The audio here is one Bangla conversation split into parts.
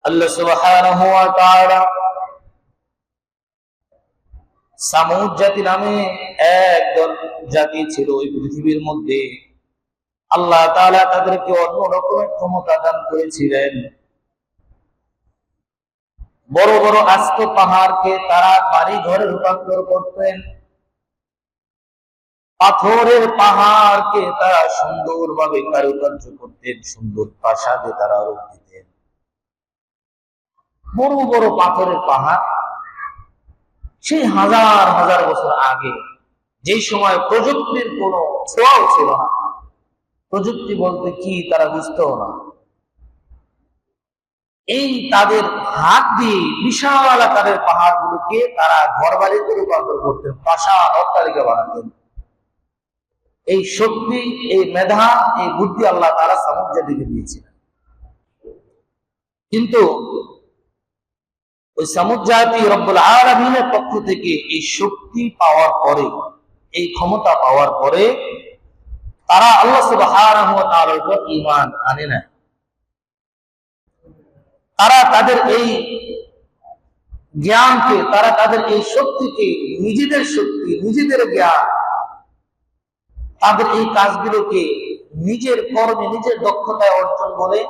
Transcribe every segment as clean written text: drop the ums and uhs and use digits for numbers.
আল্লাহ সুবহানাহু ওয়া তাআলা সামুদ জাতি নামে একদল জাতি ছিল ওই পৃথিবীর মধ্যে। আল্লাহ তাআলা তাদেরকে অন্য রকমের ক্ষমতা দান করেছিলেন। বড় বড় আস্ত পাহাড়কে তারা বাড়ি ঘরে রূপান্তর করতেন, পাথরের পাহাড়কে তারা সুন্দরভাবে কারুকার্য করতেন, সুন্দর প্রাসাদে তারা রূপ দিতেন। বড় বড় পাথরের পাহাড়, সেই হাজার হাজার বছর আগে, যেই সময় প্রযুক্তির কোনো ছোঁয়াও ছিল না। প্রযুক্তি বলতে কি তারা বুঝতেও না। এই তাদের হাত দিয়ে বিশাল আকারের পাহাড়গুলোকে তারা ঘর বাড়িতে রূপান্তর করতেন, প্রাসাদ অট্টালিকা বানাতেন। এই শক্তি, এই মেধা, এই বুদ্ধি আল্লাহ তাআলা সামুদ জাতিকে দিয়েছিলেন। কিন্তু ওই সামুদ জাতি রব্বুল আলামিনের পক্ষ থেকে এই শক্তি পাওয়ার পরে, এই ক্ষমতা পাওয়ার পরে তারা আল্লাহ সুবহানাহু ওয়া তাআলার উপর ঈমান আনে না। তারা তাদের এই জ্ঞানকে, তারা তাদের এই শক্তিকে, নিজেদের শক্তি, নিজেদের জ্ঞান, তাদের এই কাজগুলোকে নিজের কর্মে, নিজের দক্ষতায় অর্জন বলে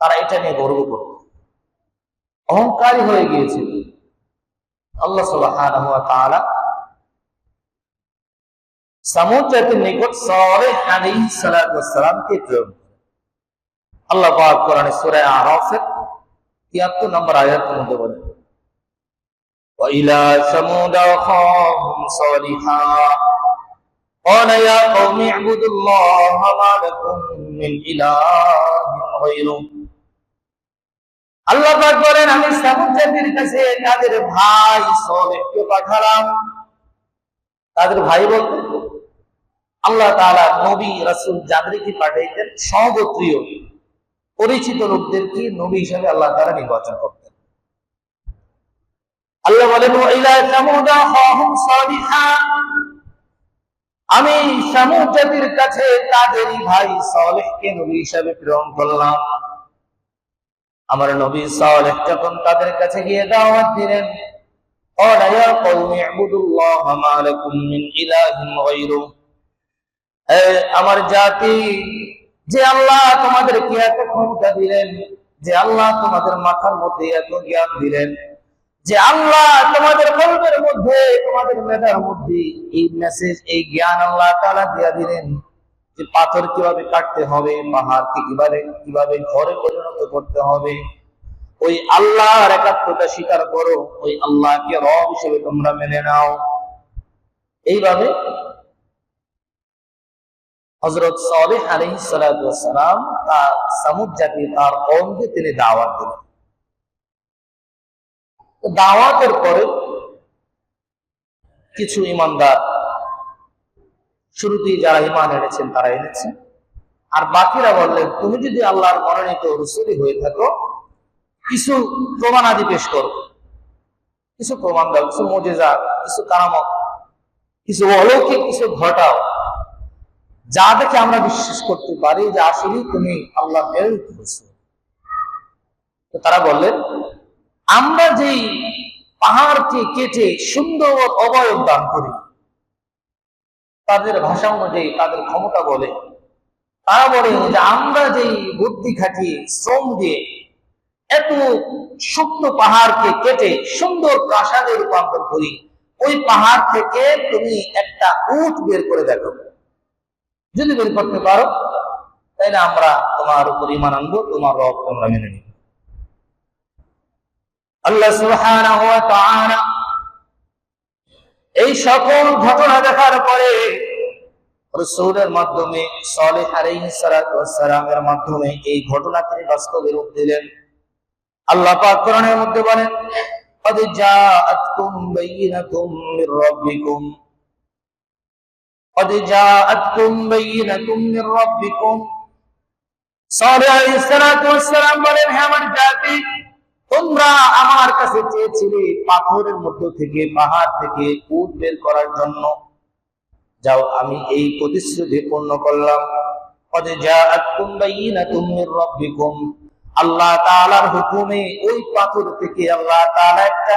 তারা এটা নিয়ে গর্ব করত, অহংকারী হয়ে গিয়েছিল। আল্লাহ সুবহানাহু ওয়া তাআলা সামুদ জাতির নিকট সালেহ আলাইহিস সালাতু ওয়াস সালামকে প্রেরণ করেন। আল্লাহ পাক কোরআনে সূরা আরাফের ৭৩ নম্বর আয়াতের মধ্যে বলেন, ওয়া ইলা সামুদ আখাহুম সালিহা ক্বালা ইয়া কওমি ইবুদুল্লাহা মা লাকুম মিন ইলাহিন গায়রুহু। আল্লাহ পাক বলেন, আমি সামুদ জাতির কাছে তাদের ভাই সালেহকে পাঠালাম। তাদের ভাই বলতে আল্লাহ তাআলা নবী রাসূল যাদেরকে পাঠাইতেন, সহগোত্রীয় পরিচিত লোকদেরকে নবী হিসেবে আল্লাহ তাআলা নির্বাচন করতেন। আল্লাহ বলেন, ওয়া ইলা সামুদ আখাহুম সালিহা, আমি সামুদ জাতির কাছে তাদেরই ভাই সালেহকে নবী হিসেবে প্রেরণ করলাম। আমার নবী সালেহ যখন তাদের কাছে গিয়ে দাওয়াত দিলেন, ক্বালা ইয়া কওমি ইবুদুল্লাহা মা লাকুম মিন ইলাহিন গায়রুহু, আমার জাতি, যে আল্লাহ তোমাদেরকে এত ক্ষমতা দিলেন, যে আল্লাহ তোমাদের মাথার মধ্যে এত জ্ঞান দিলেন, যে আল্লাহ তোমাদের কলবের মধ্যে, তোমাদের মেধার মধ্যে এই মেসেজ, এই জ্ঞান আল্লাহ তাআলা দিয়ে দিলেন যে পাথর কিভাবে কাটতে হবে, পাহাড়কে কিভাবে ঘরে পরিণত করতে হবে। ওই আল্লাহর একাত্মতা স্বীকার করো, ওই আল্লাহকে রব হিসেবে তোমরা মেনে নাও। এইভাবে হযরত সালেহ আলাইহিস সালাতু ওয়াস সালাম তার সামুদ জাতি, তার কওমকে তিনি দাওয়াত দিলেন। দাওয়াতের পরে কিছু ঈমানদার, শুরুতেই যারা ঈমান এনেছেন তারা এনেছেন, আর বাকিরা বললেন, তুমি যদি আল্লাহর মনোনীত রাসূল হয়ে থাকো, কিছু প্রমাণ আদি পেশ করো, কিছু প্রমাণ দাও, কিছু মুজিজা, কিছু কারামত, কিছু অলৌকিক কিছু ঘটাও, যা দেখে আমরা বিশ্বাস করতে পারি যে আসলে তুমি আল্লাহর প্রেরিত রাসূল। তো তারা বললেন, আমরা যেই পাহাড়কে কেটে সুন্দর অবয়ব দান করি, তাদের ভাষা অনুযায়ী, তাদের ক্ষমতা বলে, তারা বলে যে আমরা যেই বুদ্ধি খাটিয়ে, শ্রম দিয়ে এত শক্ত পাহাড়কে কেটে সুন্দর প্রাসাদে রূপান্তর করি, ওই পাহাড় থেকে তুমি একটা উট বের করে দেখো, যদি বের করতে পারো তাহলে আমরা তোমার উপর ঈমান আনবো, তোমার রব তোমরা মেনে নিব। আল্লাহ সুবহানাহু ওয়া তাআলা এই সকল ঘটনা দেখার পরে রাসূলের মাধ্যমে, সালেহ আলাইহিস সালাতু ওয়াস সালামের মাধ্যমে এই ঘটনা তিনি বাস্তবে রূপ দিলেন। আল্লাহ পাক কোরআনের মধ্যে বলেন, ক্বাদ জাআতকুম বাইয়িনাতুম মির রাব্বিকুম, ক্বাদ জাআতকুম বাইয়িনাতুম মির রাব্বিকুম। সালেহ আলাইহিস সালাতু ওয়াস সালাম বলেন, হে আমার জাতি, তোমরা আমার কাছে চেয়েছিলে পাথরের মধ্য থেকে, পাহাড় থেকে উট বের করার জন্য, যাও আমি এই প্রতিশ্রুতি পূর্ণ করলাম। ক্বাদ জাআতকুম বাইয়িনাতুম মির রাব্বিকুম, আল্লাহ তাআলার হুকুমে ওই পাথর থেকে আল্লাহ তাআলা একটা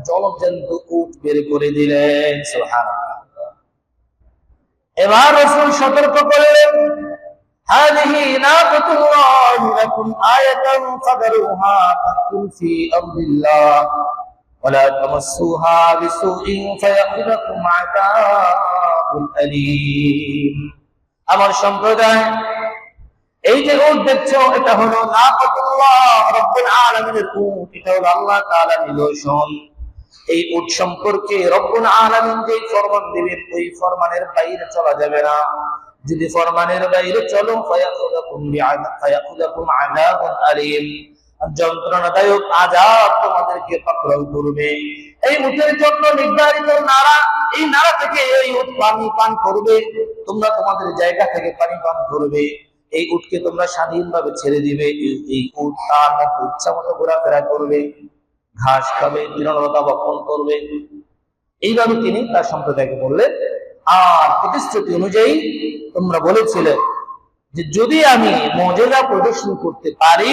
জলজ্যান্ত উট বের করে দিলেন। সুবহানাল্লাহ। এবার রাসূল সতর্ক করলেন, হাযিহি নাকাতুল্লাহি লাকুম আয়াতান ফাদরুহা তাকুল ফি আরদিল্লাহ ওয়া লা তামাসসুহা বিসুইন ফায়াখুযাকুম আযাবুন আলীম। আমার সম্প্রদায়, এই যে উট দেখছো, এটা হলো নাকাতুল্লাহ, রব্বুল আলামিনের উট। এটা হলো আল্লাহ তাআলার নিদর্শন। এই উট সম্পর্কে রব্বুল আলামিন যে ফরমান দিবেন, ওই ফরমানের বাইরে চলা যাবে না। যদি ফরমানের বাইরে চলো, ফায়াখুযাকুম আযাবুন আলীম, যন্ত্রণাদায়ক আযাব তোমাদেরকে পাকড়াও করবে। এই উটের জন্য নির্ধারিত নালা, এই নালা থেকে এই উট পানি পান করবে। তোমরা তোমাদের জায়গা থেকে পানি পান করবে। এই উটকে তোমরা স্বাধীনভাবে ছেড়ে দিবে। এই উট তার মতো ইচ্ছা মতো ঘোরাফেরা করবে, ঘাস খাবে, তৃণলতা বপন করবে। এইভাবে তিনি তার সম্প্রদায়কে বললেন। আর প্রতিশ্রুতি অনুযায়ী তোমরা বলেছিলে যে যদি আমি মুজিজা প্রদর্শন করতে পারি,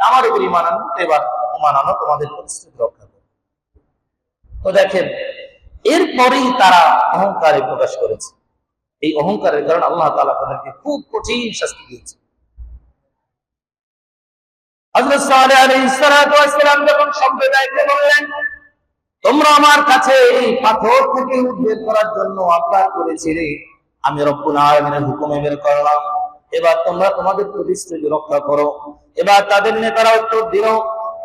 আমার উপর ঈমান আনো, এবার ঈমান আনো, তোমাদের প্রতিশ্রুতি রক্ষা করো। তো দেখেন, এরপরেই তারা অহংকারে প্রকাশ করেছে। এই অহংকারের কারণে আল্লাহ তাআলা তাদেরকে খুব কঠিন শাস্তি দিয়েছে। হযরত সালেহ আলাইহিস সালাতু ওয়াস সালাম যখন সম্প্রদায়কে বললেন, তোমরা আমার কাছে এই পাথর থেকে উট বের করার জন্য আবদার করেছিলে, আমি রব্বুল আলামিনের হুকুমে বের করলাম। এবার তোমরা তোমাদের প্রতিশ্রুতি রক্ষা করো। এবার তাদের নেতারা উত্তর দিল,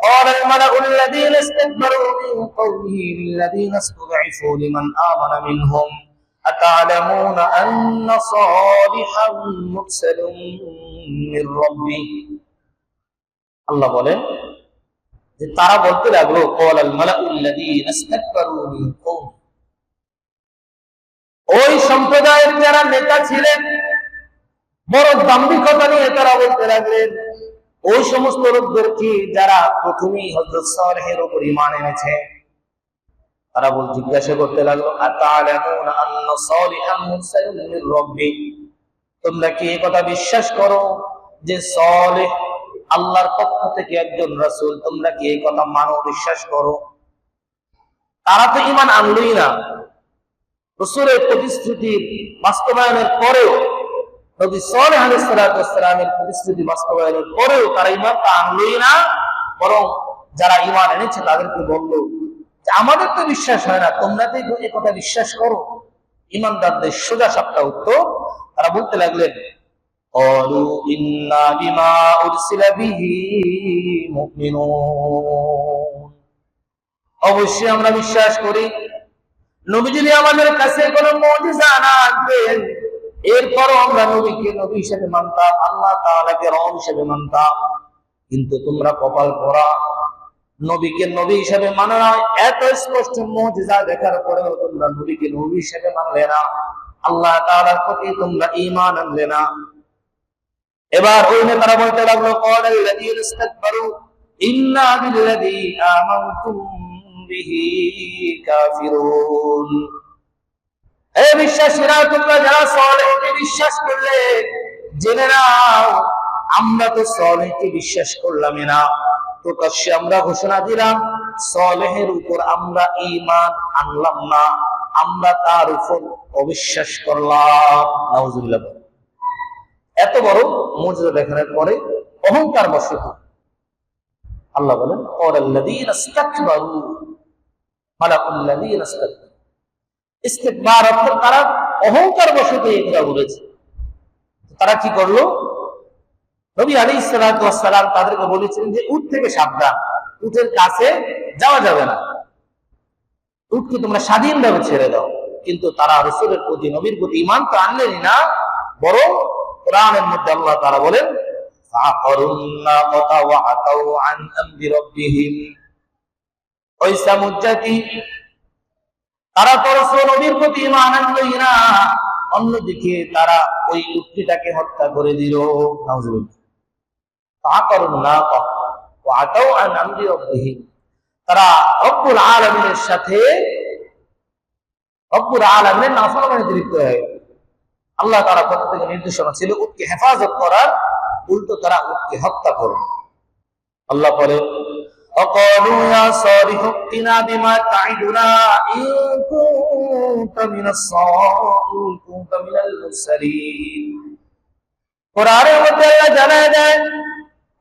قال الملأ الذين استكبروا من قومه للذين استضعفوا لمن آمن منهم أتعلمون أن صالحا مرسل من ربه। আল্লাহ বলেন যে তারা বলতে লাগলো, قال الملأ الذين استكبروا من قومه, ওই সম্প্রদায়ের যারা নেতা ছিলেন, বড় দাম্ভিকতা নিয়ে তারা বলতে লাগলেন, ওই সমস্ত লোকদেরকে যারা প্রথমেই হযরত সালেহের উপর ঈমান এনেছে, তারা জিজ্ঞাসা করতে লাগলো, আতা'লামুনা আন্না সালিহান মুরসালুন মির রাব্বি, তোমরা কি এই কথা বিশ্বাস করো যে সালেহ আল্লাহর পক্ষ থেকে একজন রাসূল? তোমরা কি এই কথা মানো, বিশ্বাস করো? তারা তো ঈমান আনলই না। রাসূলের প্রতিশ্রুতি বাস্তবায়নের পরেও, নবী সালেহ আলাইহিস সালাতু ওয়াস সালামের প্রতিশ্রুতি বাস্তবায়নের পরেও তারা ঈমানটা আনলই না। বরং যারা ঈমান এনেছে তাদেরকে বলল যে আমাদের তো বিশ্বাস হয় না, তোমরা তো এই কথা বিশ্বাস করো। ঈমানদারদের সোজা সাপটা উত্তর, তারা বলতে লাগলেন, ক্বালু ইন্না বিমা উরসিলা বিহি মুমিনুন, অবশ্যই আমরা বিশ্বাস করি। নবী যদি আমাদের কাছে কোনো মুজিজা না আনতেন, এরপরও আমরা নবীকে নবী হিসেবে মানতাম, আল্লাহ তাআলাকে রব হিসেবে মানতাম। কিন্তু তোমরা কপাল পোড়া, নবীকে নবী হিসেবে মানো না। এত স্পষ্ট মুজিজা দেখার পরেও তোমরা নবীকে নবী হিসেবে মানলে না, আল্লাহ তাআলার প্রতি তোমরা ঈমান আনলে না। এবার ওই নেতারা বলতে লাগলো, ক্বালাল্লাযীনা ইসতাকবারু ইন্না বিল্লাযী আমানতুম বিহি কাফিরুন, হে বিশ্বাসীরা, তোমরা যারা সালেহকে বিশ্বাস করলে, জেনে নাও আমরা তো সালেহকে বিশ্বাস করলামই না, প্রকাশ্যে আমরা ঘোষণা দিলাম সালেহের উপর আমরা ঈমান আনলাম না, আমরা তার উপর অবিশ্বাস করলাম। নাউজুবিল্লাহ। এত বড় মুজিজা দেখানোর পরে অহংকার বশত আল্লাহ বলেন, ক্বালাল্লাযীনা ইসতাকবারু, মালাকুল্লাযীনা ইসতাকবারু, ইস্তিকবার অর্থাৎ তারা অহংকার বশত এই কথা বলেছে। তারা কি করলো? নবী আলাইহিস সালাতু ওয়াস সালাম তাদেরকে বলেছিলেন যে উট থেকে সাবধান, উটের কাছে যাওয়া যাবে না, উটকে তোমরা স্বাধীনভাবে ছেড়ে দাও। কিন্তু তারা রাসূলের প্রতি, নবীর প্রতি ঈমান তো আনলেনই না, বরং কোরআনের মধ্যে আল্লাহ তাআলা বলেন, ফাআকারুন্না নাকাতা ওয়া আতাউ আন আমরি রাব্বিহিম, ওই সামুদ জাতি তারা তো রাসূল নবীর প্রতি ঈমান আনলই না, অন্যদিকে তারা ওই উটটিটাকে হত্যা করে দিল। নাউজুবিল্লাহ। ফাআকারুন্না নাকাতা ওয়া আতাউ আন আমরি রাব্বিহিম, তারা রব্বুল আলামিনের সাথে, রব্বুল আলামিনের নাফরমানিতে লিপ্ত হয়ে গেল। আল্লাহ তাআলার পক্ষ থেকে নির্দেশনা ছিল উটকে হেফাজত করার, উল্টো তারা উটকে হত্যা করবে। আল্লাহ বলেন وقالوا يا صالح ائتنا بما تعدنا إن كنت من المرسلين কোরআনের মধ্যে আল্লাহ জানায় দেন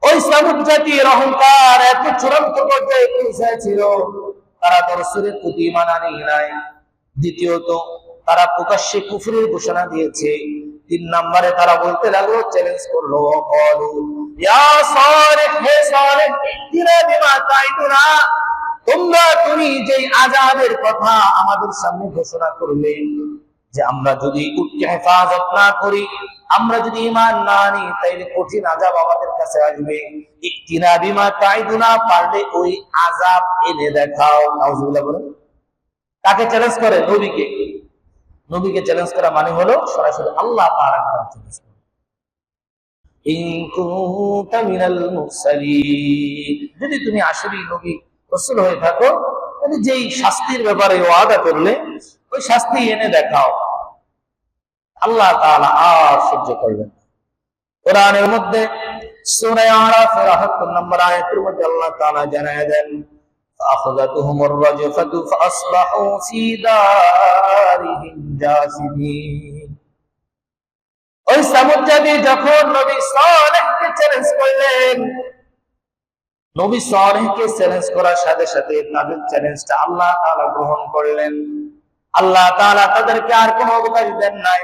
ওই সামুদ জাতির অহংকার এত চূড়ান্ত পর্যায়ে পৌঁছেছিল, তারা তো রাসূলের প্রতি ঈমান আনে নাই। দ্বিতীয়ত তারা প্রকাশ্যে কুফরের ঘোষণা দিয়েছে। 3 নম্বরে তারা বলতে লাগলো, চ্যালেঞ্জ করলো, ক্বালু ইয়া সালিহ, হে সালিহ, ইতিনা বিমা তাইদুনা, তুমি যে আযাবের কথা আমাদের সামনে ঘোষণা করলে, যে আমরা যদি উটকে হেফাজত না করি, আমরা যদি ঈমান না আনি, তাইলে কঠিন আযাব আমাদের কাছে আসবে। ইতিনা বিমা তাইদুনা, পারলে ওই আযাব এনে দেখাও। নাউজুবিল্লাহ বলেন। কাকে চ্যালেঞ্জ করে? নবীকে। নবীকে চ্যালেঞ্জ করা মানে হলো সরাসরি আল্লাহ তাআলাকে চ্যালেঞ্জ করা। ইন কুনতা মিনাল মুরসালিন, যদি তুমি আসলেই নবী রাসূল হয়ে থাকো, তাহলে যেই শাস্তির ব্যাপারে ওয়াদা করলে ওই শাস্তি এনে দেখাও। আল্লাহ তাআলা আর সহ্য করবেন। কোরআনের মধ্যে সূরা আরাফের ৭৮ নম্বর আয়াতের মধ্যে আল্লাহ তাআলা জানায় দেন, فأخذتهم الرجفة فأصبحوا في دارهم جاثمين। ওই সামুদ জাতি যখন নবী সালেহকে চ্যালেঞ্জ করলেন, নবী সালেহকে চ্যালেঞ্জ করার সাথে সাথে তাদের চ্যালেঞ্জটা আল্লাহ তাআলা গ্রহণ করলেন। আল্লাহ তাআলা তাদেরকে আর কোনো অবকাশ দেন নাই।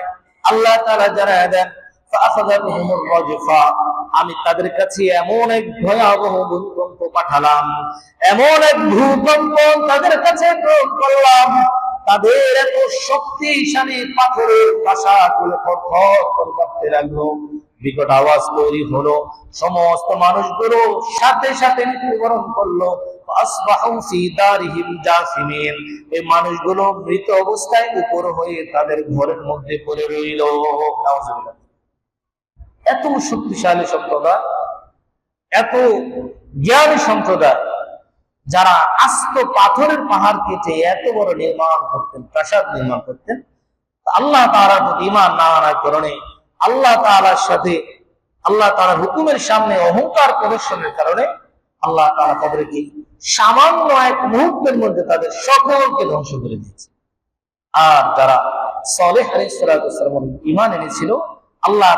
আল্লাহ তাআলা জানায় দেন, فأخذتهم الرجفة, আমি তাদের কাছে এমন এক ভয়াবহ ভূমিকম্প পাঠালাম, এমন এক ভূকম্প তাদের কাছে প্রেরণ করলাম, তাদের এত শক্তিশালী পাথরের পাশাগুলো থরথর করে কাঁপতে লাগলো, বিকট আওয়াজ তৈরি হলো, সমস্ত মানুষগুলো সাথে সাথে মৃত্যুবরণ করলো। আসবাহু ফি দারিহিম জাসিমিন, এই মানুষগুলো মৃত অবস্থায় উপর হয়ে তাদের ঘরের মধ্যে পড়ে রইল। নাউজুবিল্লাহ। এত শক্তিশালী সম্প্রদায়, এত জ্ঞানী সম্প্রদায়, যারা আস্ত পাথরের পাহাড় কেটে এত বড় নির্মাণ করতেন, প্রাসাদ নির্মাণ করতেন, আল্লাহ তাআলার প্রতি ঈমান না আনার কারণে, আল্লাহ তাআলার সাথে আল্লাহ তাআলার হুকুমের সামনে অহংকার প্রদর্শনের কারণে আল্লাহ তাআলা তাদেরকে সামান্য এক মুহূর্তের মধ্যে তাদের সকলকে ধ্বংস করে দিয়েছে। আর যারা সালেহ আলাইহিস সালাতু ওয়াস সালাম ঈমান এনেছিল, আল্লাহ